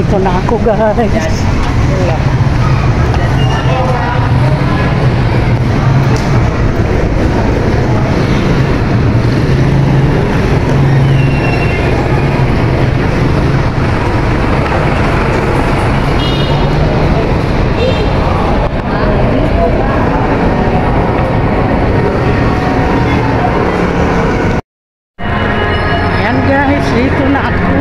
dito na ako guys. Ayan guys, dito na ako.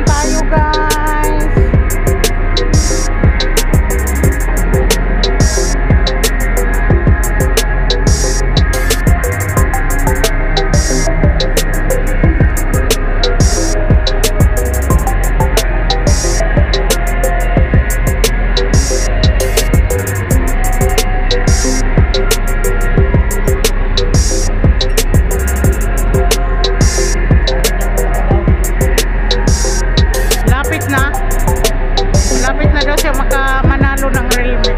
Tayo guys. Lapit na daw siya makamanalo ng relme.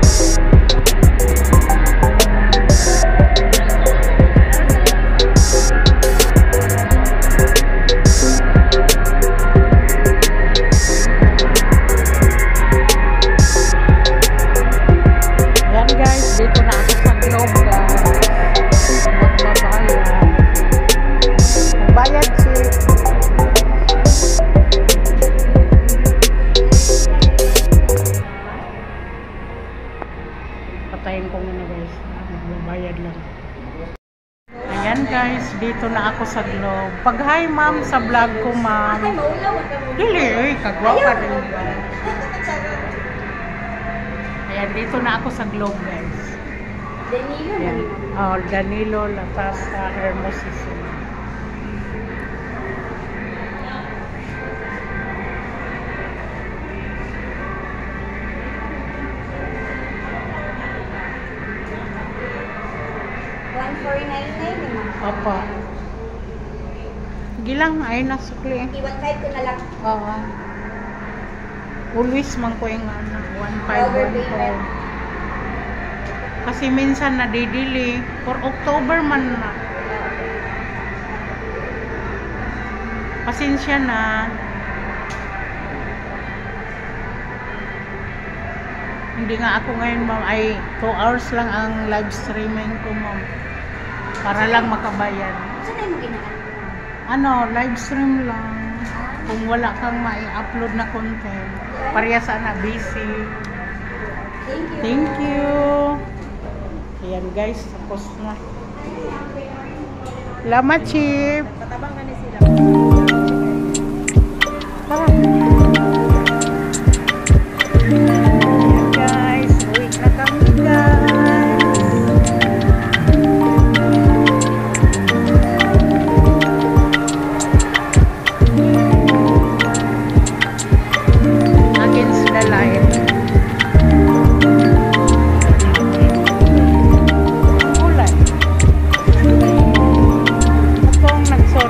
Ayan guys, dito na ako sa Globe guys. Magbayad si patayin ko muna guys. Magbabayad lang. Ayan guys, dito na ako sa Globe. Pag hi ma'am sa vlog ko ma'am. Dili, kagwapa din. Ayan, dito na ako sa Globe guys. Danilo? Ayan. Oh, Danilo Latasa Hermosissimo. Opo. Gilang ay nasukli. I-1.5 ko na lang. Oo. Always man ko yung 1.5 ko. Kasi minsan nadidili. For October man na. Pasensya na. Hindi nga ako ngayon ma'am ay 2 hours lang ang live streaming ko ma'am. Para lang makabayan. Saan tayo mo ginaan? Ano, live stream lang. Kung wala kang mai-upload na content. Pareha sana busy. Thank you. Thank you. Ayan guys, tapos na. Salamat, Chip. Patabang na ni sila. Tara. Ayan guys, uwi na kami guys. Against the light. Kulay. Itong nagso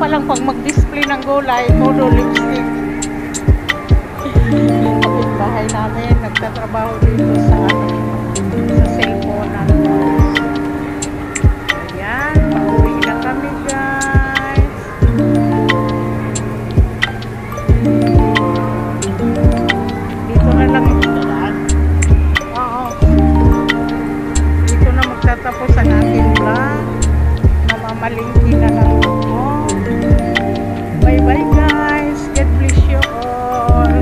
pa lang pag mag-display ng gulay, todo lipstick. Yung kapitbahay namin, nagtatrabaho dito sa cellphone. Ayan, pauwi na kami guys. Dito na lang oo. Dito na magtatapos ang aking vlog. Mamamalingki na lang ako. Bye bye guys. God bless you all.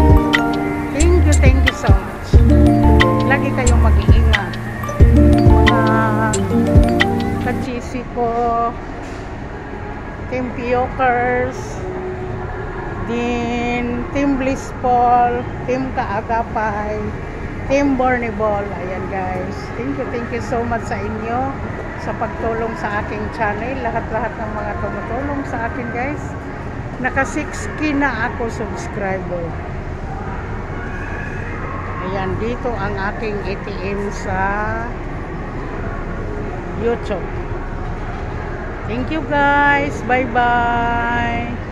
Thank you so much. Lagi kayong mag-iingat. Mga kachisi ko, Team Piyokers, din Team Blissful, Team Kaagapay, Team Bornibol. Ayan guys. Thank you so much sa inyo sa pagtulong sa aking channel. Lahat-lahat ng mga tumutulong sa akin guys. Naka 6K na ako subscriber. Ayan, dito ang aking ATM sa YouTube. Thank you guys. Bye bye.